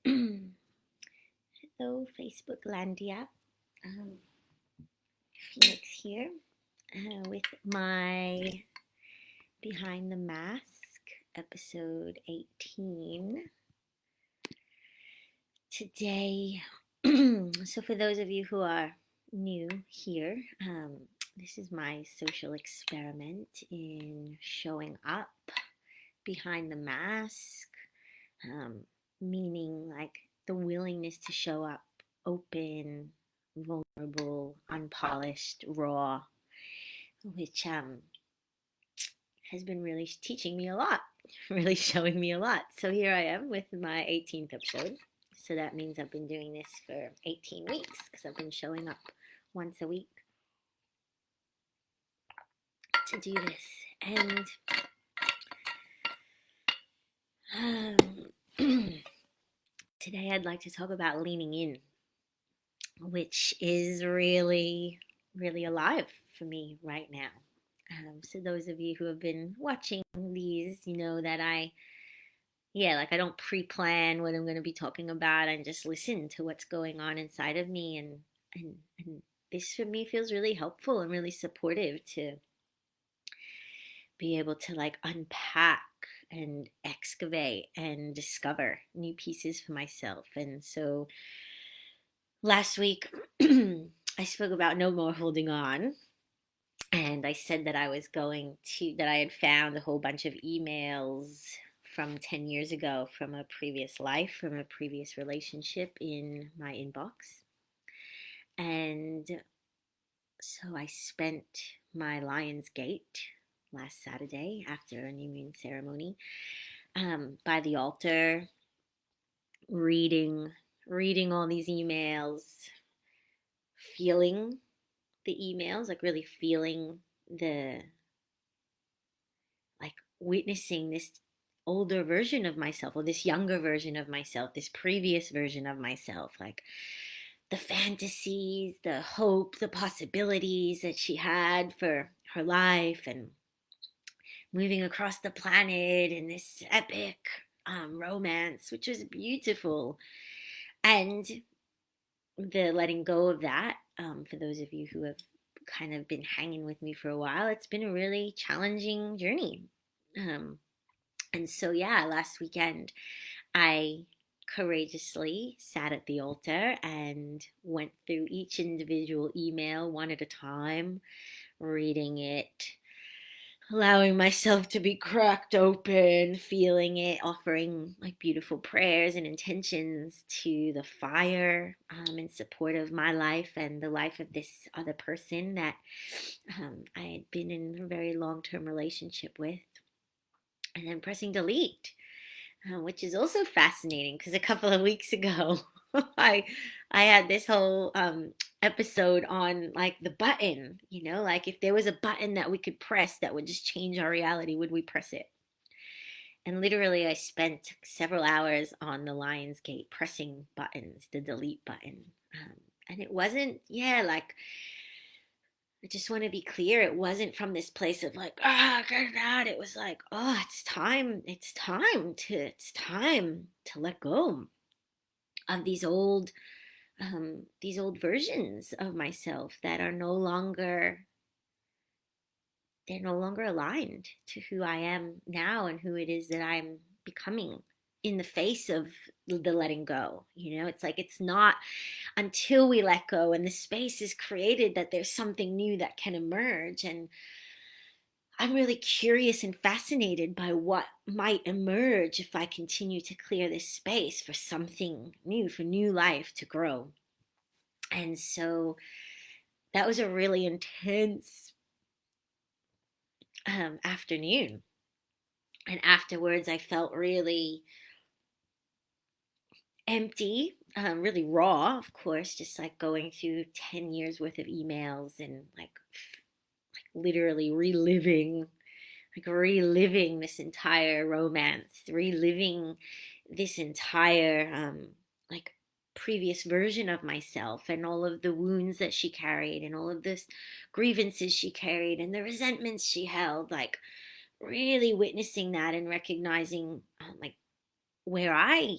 Hello, Facebook Landia. Um, Phoenix here with my Behind the Mask, episode 18. Today, so for those of you who are new here, this is my social experiment in showing up behind the mask, um, meaning like the willingness to show up open, vulnerable, unpolished, raw, which has been really teaching me a lot, really showing me a lot. So here I am with my 18th episode. So that means I've been doing this for 18 weeks because I've been showing up once a week to do this. And today I'd like to talk about leaning in, which is really, really alive for me right now. So those of you who have been watching these, you know that I don't pre-plan what I'm going to be talking about and just listen to what's going on inside of me. And this for me feels really helpful and really supportive to be able to like unpack and excavate and discover new pieces for myself. And so last week, I spoke about no more holding on. And I said that that I had found a whole bunch of emails from 10 years ago from a previous life, from a previous relationship in my inbox. And so I spent my Lion's Gate last Saturday after a new moon ceremony by the altar, reading all these emails, feeling the emails, like really feeling like witnessing this older version of myself or this younger version of myself, this previous version of myself, like the fantasies, the hope, the possibilities that she had for her life and moving across the planet in this epic romance, which was beautiful. And the letting go of that, for those of you who have kind of been hanging with me for a while, it's been a really challenging journey. And so, yeah, last weekend I courageously sat at the altar and went through each individual email one at a time, reading it, allowing myself to be cracked open, feeling it, offering like beautiful prayers and intentions to the fire in support of my life and the life of this other person that I had been in a very long-term relationship with. And then pressing delete, which is also fascinating because a couple of weeks ago, I I had this whole episode on like the button, like if there was a button that we could press that would just change our reality, would we press it? And literally, I spent several hours on the Lionsgate pressing buttons, the delete button, and it wasn't, like I just want to be clear. It wasn't from this place of like, get it out. It was like, oh, it's time. It's time to let go of these old versions of myself that are no longer, they're no longer aligned to who I am now and who it is that I'm becoming in the face of the letting go. It's like, it's not until we let go and the space is created that there's something new that can emerge. And I'm really curious and fascinated by what might emerge if I continue to clear this space for something new, for new life to grow. And so that was a really intense afternoon. And afterwards, I felt really empty, really raw, of course, just like going through 10 years worth of emails and like literally reliving this entire romance, reliving this entire like previous version of myself and all of the wounds that she carried and all of the grievances she carried and the resentments she held, like really witnessing that and recognizing like where I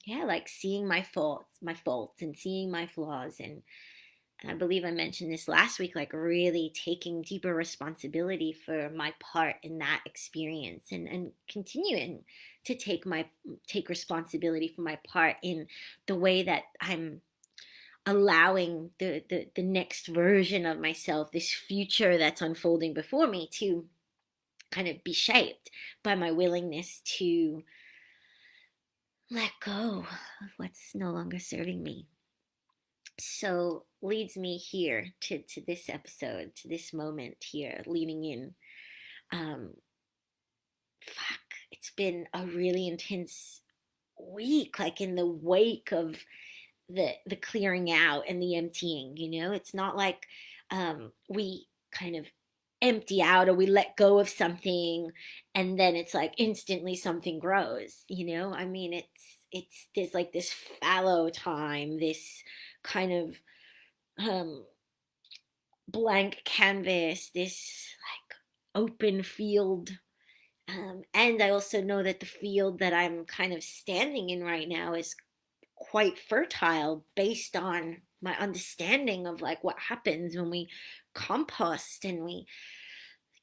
yeah, like seeing my faults and seeing my flaws. And I believe I mentioned this last week, like really taking deeper responsibility for my part in that experience, and continuing to take responsibility for my part in the way that I'm allowing the next version of myself, this future that's unfolding before me, to kind of be shaped by my willingness to let go of what's no longer serving me. So leads me here to this episode, to this moment here, leaning in. Um, fuck, it's been a really intense week, like in the wake of the clearing out and the emptying. It's not like we kind of empty out or we let go of something and then it's like instantly something grows. I mean, it's there's like this fallow time, this kind of um blank canvas, this like open field. And I also know that the field that I'm kind of standing in right now is quite fertile based on my understanding of like what happens when we compost and we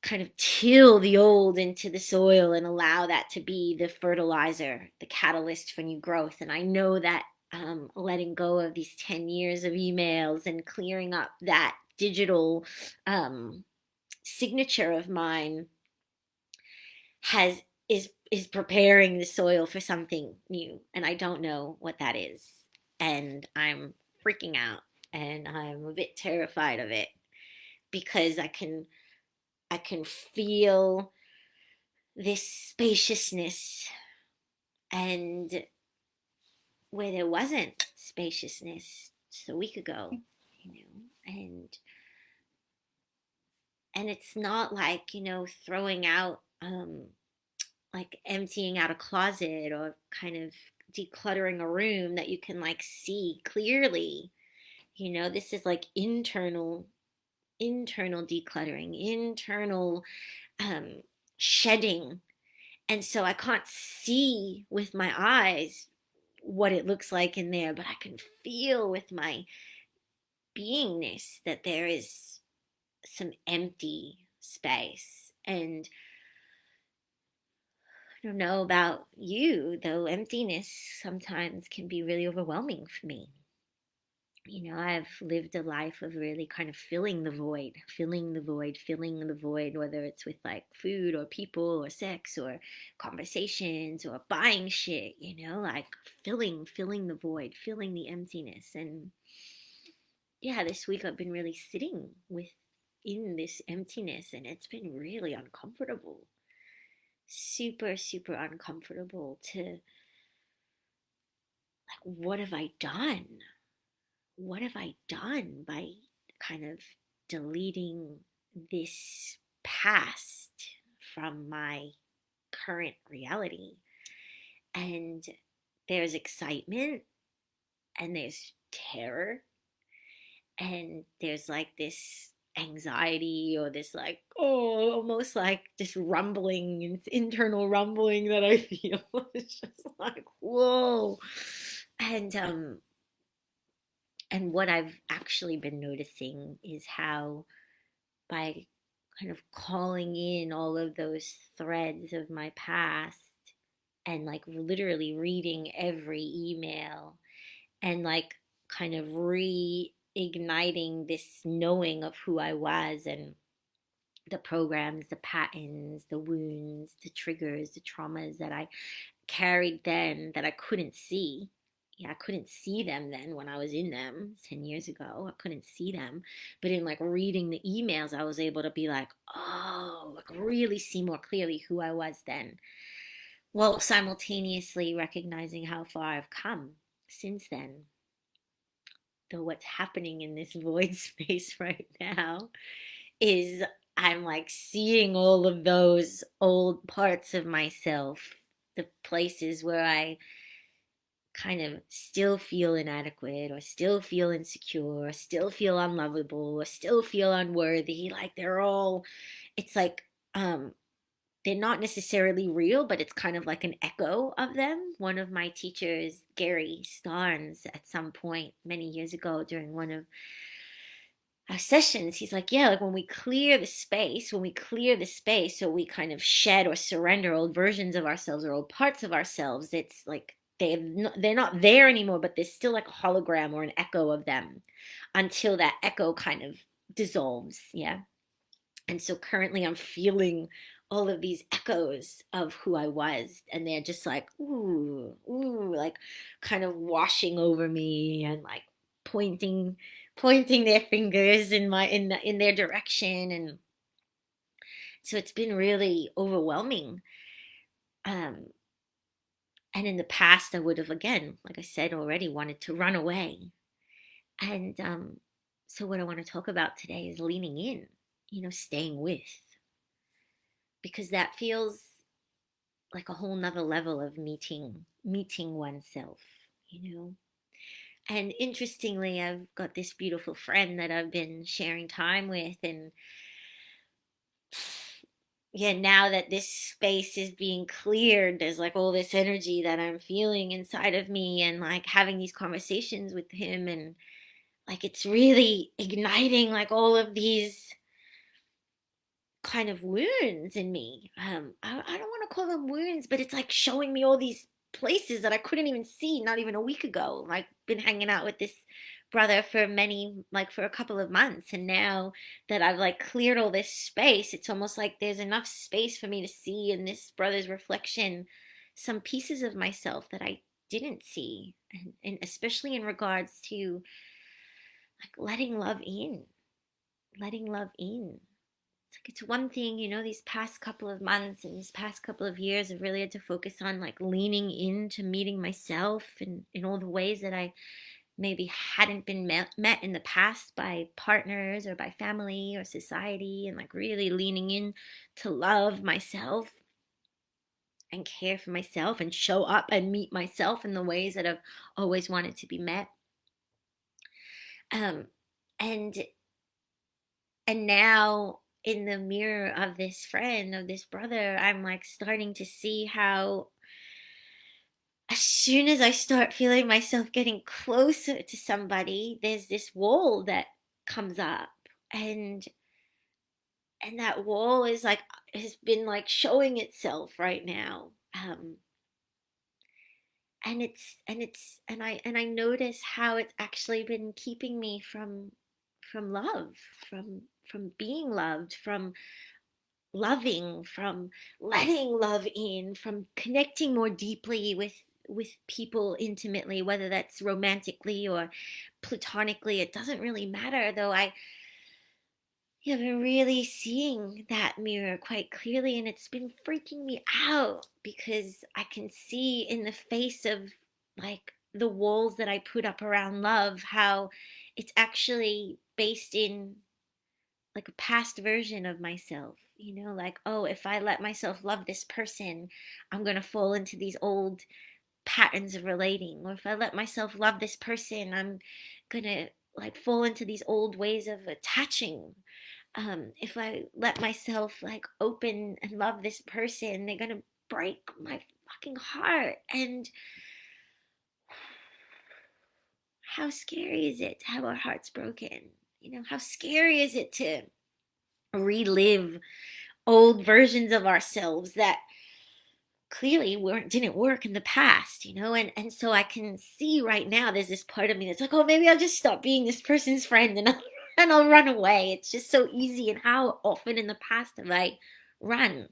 kind of till the old into the soil and allow that to be the fertilizer, the catalyst for new growth. And I know that letting go of these 10 years of emails and clearing up that digital um, signature of mine has is preparing the soil for something new, and I don't know what that is, and I'm freaking out, and I'm a bit terrified of it because I can feel this spaciousness, and where there wasn't spaciousness just a week ago, and it's not like throwing out like emptying out a closet or kind of decluttering a room that you can like see clearly. This is like internal decluttering, internal um shedding. And so I can't see with my eyes what it looks like in there, but I can feel with my beingness that there is some empty space. And I don't know about you, though emptiness sometimes can be really overwhelming for me. I've lived a life of really kind of filling the void, filling the void, filling the void, whether it's with like food or people or sex or conversations or buying shit, like filling the void, filling the emptiness. And yeah, this week I've been really sitting within this emptiness, and it's been really uncomfortable. Super, super uncomfortable to like, what have I done? What have I done by kind of deleting this past from my current reality? And there's excitement, and there's terror, and there's like this anxiety, or this like, oh, almost like this rumbling, it's internal rumbling that I feel. It's just like, whoa. And what I've actually been noticing is how, by kind of calling in all of those threads of my past and like literally reading every email and like kind of reigniting this knowing of who I was, and the programs, the patterns, the wounds, the triggers, the traumas that I carried then that I couldn't see. Yeah, I couldn't see them then when I was in them 10 years ago. I couldn't see them. But in like reading the emails, I was able to be like, oh, like really see more clearly who I was then, while simultaneously recognizing how far I've come since then. Though what's happening in this void space right now is I'm like seeing all of those old parts of myself, the places where I kind of still feel inadequate or still feel insecure or still feel unlovable or still feel unworthy. Like they're all, it's like they're not necessarily real, but it's kind of like an echo of them. One of my teachers, Gary Starnes, at some point many years ago during one of our sessions, he's like, yeah, like when we clear the space, so we kind of shed or surrender old versions of ourselves or old parts of ourselves, it's like they're not there anymore, but there's still like a hologram or an echo of them until that echo kind of dissolves. Yeah. And so currently I'm feeling all of these echoes of who I was. And they're just like, ooh, like kind of washing over me and like pointing, pointing their fingers in their direction. And so it's been really overwhelming. Um, and in the past I would have, again, like I said already, wanted to run away. And so what I want to talk about today is leaning in, staying with, because that feels like a whole nother level of meeting oneself, you know. And interestingly, I've got this beautiful friend that I've been sharing time with, and yeah, now that this space is being cleared, there's like all this energy that I'm feeling inside of me, and like having these conversations with him, and like it's really igniting like all of these kind of wounds in me. I don't want to call them wounds, but it's like showing me all these places that I couldn't even see not even a week ago. Like been hanging out with this brother for for a couple of months, and now that I've like cleared all this space, it's almost like there's enough space for me to see in this brother's reflection some pieces of myself that I didn't see, and especially in regards to like letting love in. It's one thing, these past couple of months and these past couple of years, I've really had to focus on like leaning into meeting myself and in all the ways that I maybe hadn't been met in the past by partners or by family or society, and like really leaning in to love myself and care for myself and show up and meet myself in the ways that I've always wanted to be met. Um, and and now in the mirror of this friend, of this brother, I'm like starting to see how as soon as I start feeling myself getting closer to somebody, there's this wall that comes up. And that wall is like has been like showing itself right now. And I notice how it's actually been keeping me from love, from being loved, from loving, from letting love in, from connecting more deeply with people intimately, whether that's romantically or platonically. It doesn't really matter, though. I've been really seeing that mirror quite clearly, and it's been freaking me out because I can see in the face of like the walls that I put up around love how it's actually based in like a past version of myself, like, oh, if I let myself love this person, I'm going to fall into these old patterns of relating. Or if I let myself love this person, I'm going to like fall into these old ways of attaching. If I let myself like open and love this person, they're going to break my fucking heart. And how scary is it to have our hearts broken? How scary is it to relive old versions of ourselves that clearly didn't work in the past, and so I can see right now there's this part of me that's like, oh, maybe I'll just stop being this person's friend, and I'll run away. It's just so easy. And how often in the past run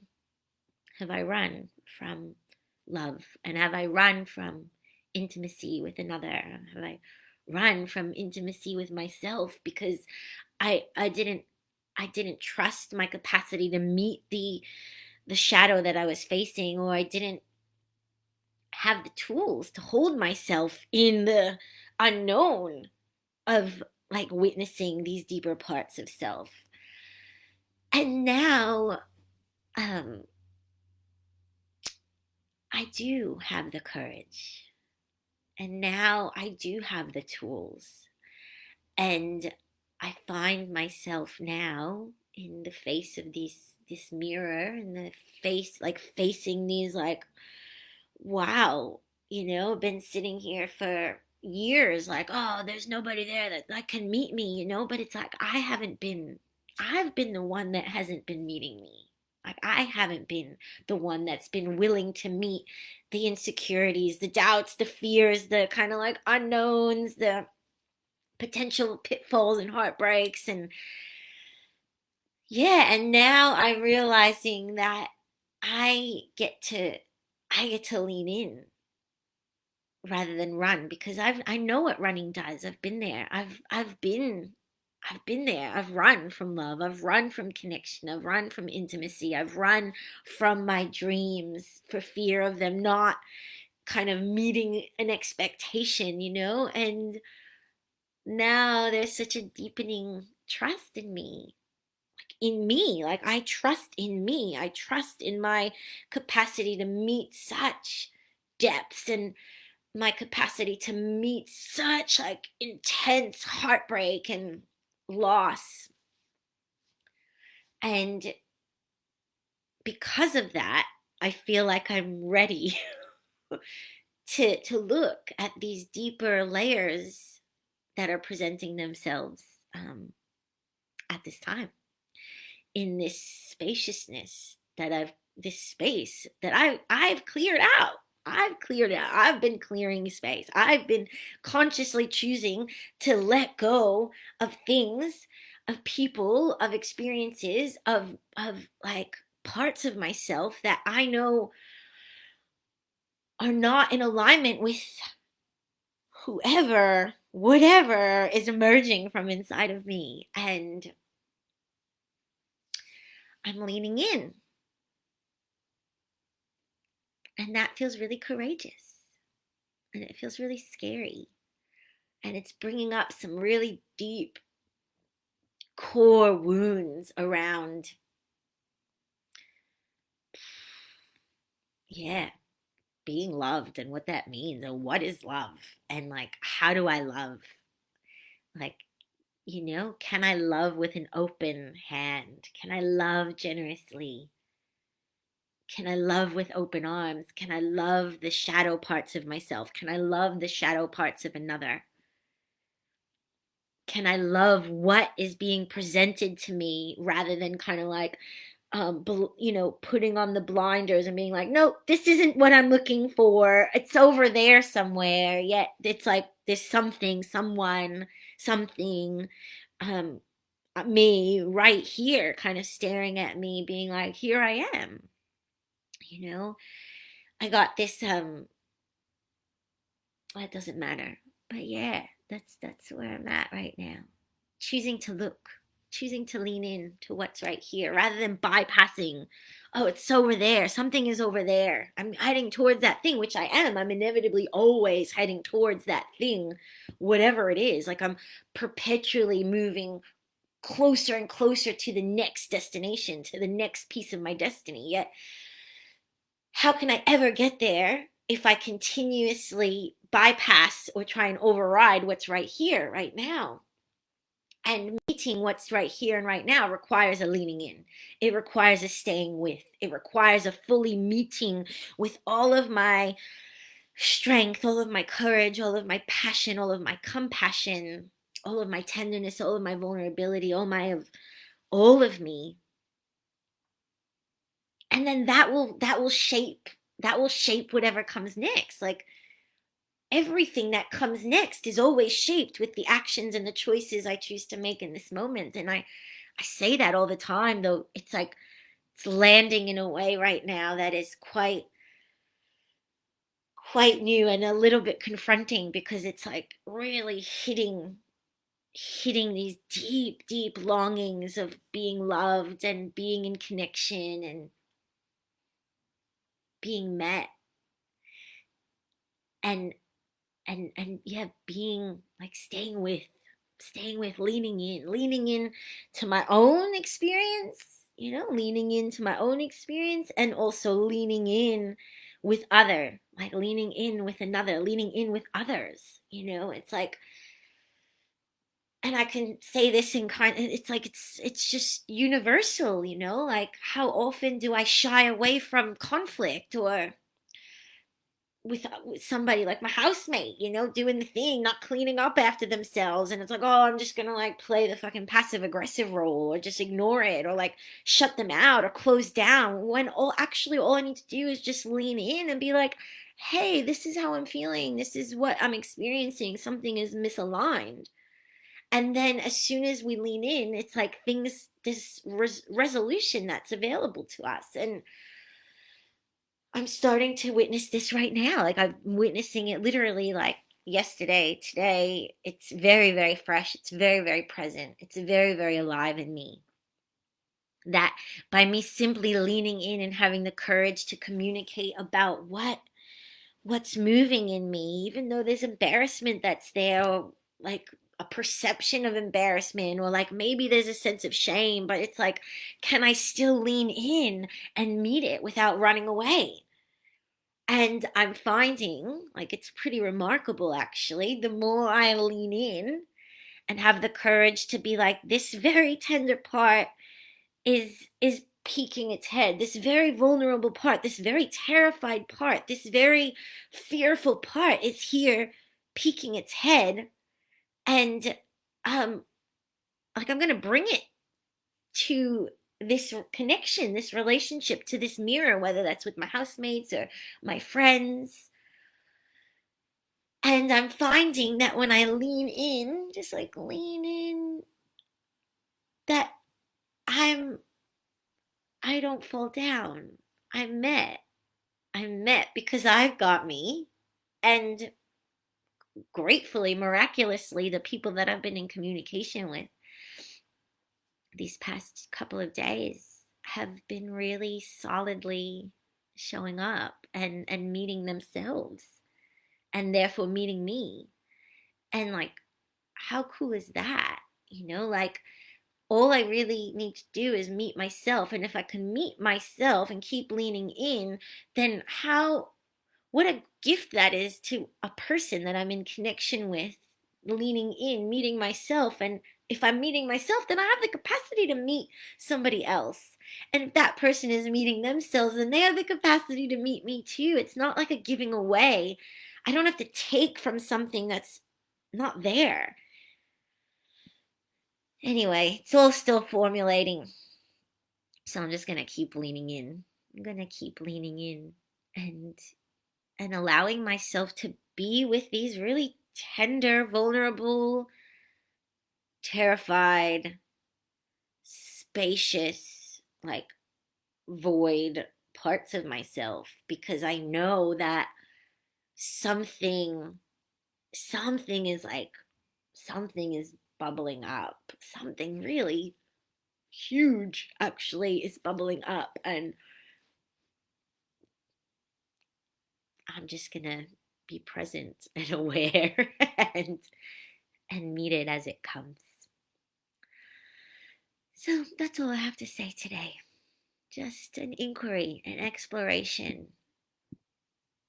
have I run from love, and have I run from intimacy with another? Have I run from intimacy with myself because I didn't trust my capacity to meet the shadow that I was facing, or I didn't have the tools to hold myself in the unknown of like witnessing these deeper parts of self. And now um I do have the courage, and now I do have the tools, and I find myself now in the face of this mirror and the face, like facing these, like, wow, been sitting here for years, like, oh, there's nobody there that can meet me, but it's like I've been the one that hasn't been meeting me. Like, I haven't been the one that's been willing to meet the insecurities, the doubts, the fears, the kind of like unknowns, the potential pitfalls and heartbreaks. And yeah, and now I'm realizing that I get to I get to lean in rather than run, because I know what running does. I've been there. I've been there. I've run from love. I've run from connection. I've run from intimacy. I've run from my dreams for fear of them not kind of meeting an expectation, and now there's such a deepening trust in me. Like, I trust in me. I trust in my capacity to meet such depths, and my capacity to meet such like intense heartbreak and loss. And because of that, I feel like I'm ready to look at these deeper layers that are presenting themselves at this time, in this spaciousness that this space that I've cleared out. I've cleared out. I've been clearing space. I've been consciously choosing to let go of things, of people, of experiences, of like parts of myself that I know are not in alignment with whoever, whatever is emerging from inside of me. And I'm leaning in. And that feels really courageous. And it feels really scary. And it's bringing up some really deep core wounds around, yeah, being loved and what that means, and what is love, and like, how do I love? Like, can I love with an open hand? Can I love generously? Can I love with open arms? Can I love the shadow parts of myself? Can I love the shadow parts of another? Can I love what is being presented to me, rather than kind of like, putting on the blinders and being like, no, this isn't what I'm looking for. It's over there somewhere. Yet it's like there's something, someone, something, um, me right here, kind of staring at me, being like, here I am. I got this. It doesn't matter. But yeah, that's where I'm at right now. Choosing to look, choosing to lean in to what's right here, rather than bypassing, oh, it's over there. Something is over there. I'm heading towards that thing, which I am. I'm inevitably always heading towards that thing, whatever it is. Like, I'm perpetually moving closer and closer to the next destination, to the next piece of my destiny. Yet, how can I ever get there if I continuously bypass or try and override what's right here, right now? And meeting what's right here and right now requires a leaning in. It requires a staying with. It requires a fully meeting with all of my strength, all of my courage, all of my passion, all of my compassion, all of my tenderness, all of my vulnerability, all of me. And then that will shape whatever comes next. Like, everything that comes next is always shaped with the actions and the choices I choose to make in this moment. And I say that all the time, though it's like it's landing in a way right now that is quite new and a little bit confronting, because it's like really hitting these deep longings of being loved and being in connection and being met, and yeah, being like staying with, leaning in to my own experience, leaning into my own experience, and also leaning in with other, like leaning in with another, leaning in with others. It's like, and I can say this in kind, it's like it's just universal, you know, like how often do I shy away from conflict, or with somebody like my housemate, you know, doing the thing, not cleaning up after themselves. And it's like, oh, I'm just gonna like play the fucking passive aggressive role, or just ignore it, or like shut them out or close down. When all I need to do is just lean in and be like, hey, this is how I'm feeling. This is what I'm experiencing. Something is misaligned. And then as soon as we lean in, it's like things, this resolution that's available to us. And I'm starting to witness this right now. Like I'm witnessing it literally like yesterday, today. It's very, very fresh. It's very, very present. It's very, very alive in me. That by me simply leaning in and having the courage to communicate about what's moving in me, even though there's embarrassment that's there, or like a perception of embarrassment, or like maybe there's a sense of shame, but it's like, can I still lean in and meet it without running away? And I'm finding, like, it's pretty remarkable actually. The more I lean in and have the courage to be like, this very tender part is peeking its head. This very vulnerable part, this very terrified part, this very fearful part is here peeking its head. And um like I'm gonna bring it to this connection, this relationship, to this mirror, whether that's with my housemates or my friends. And I'm finding that when I lean in, just like lean in, that I'm I don't fall down. I'm met. I'm met because I've got me. And gratefully, miraculously, the people that I've been in communication with these past couple of days have been really solidly showing up and meeting themselves, and therefore meeting me. And like, how cool is that? You know, like all I really need to do is meet myself. And if I can meet myself and keep leaning in, then what a gift that is to a person that I'm in connection with, leaning in, meeting myself. And if I'm meeting myself, then I have the capacity to meet somebody else. And if that person is meeting themselves, then they have the capacity to meet me too. It's not like a giving away. I don't have to take from something that's not there. Anyway, it's all still formulating. So I'm just going to keep leaning in. I'm going to keep leaning in and allowing myself to be with these really tender, vulnerable, terrified, spacious, like void parts of myself, because I know that something something is like something is bubbling up. Something really huge actually is bubbling up, and I'm just gonna be present and aware and meet it as it comes. So that's all I have to say today. Just an inquiry, an exploration.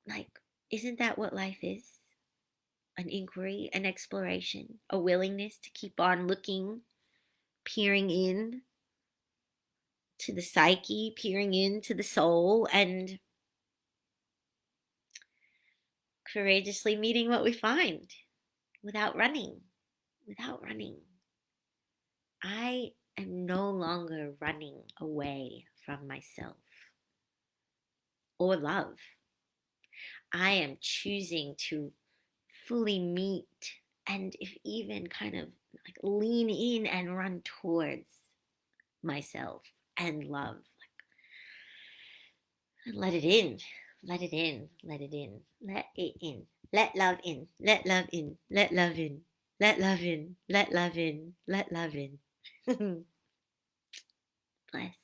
Like, isn't that what life is? An inquiry, an exploration, a willingness to keep on looking, peering in to the psyche, peering into the soul, and courageously meeting what we find without running. Without running. I am no longer running away from myself or love. I am choosing to fully meet, and if even kind of like lean in and run towards myself and love. And let it in. Let it in. Let it in. Let it in. Let love in. Let love in. Let love in. Let love in. Let love in. Let love in. Bless.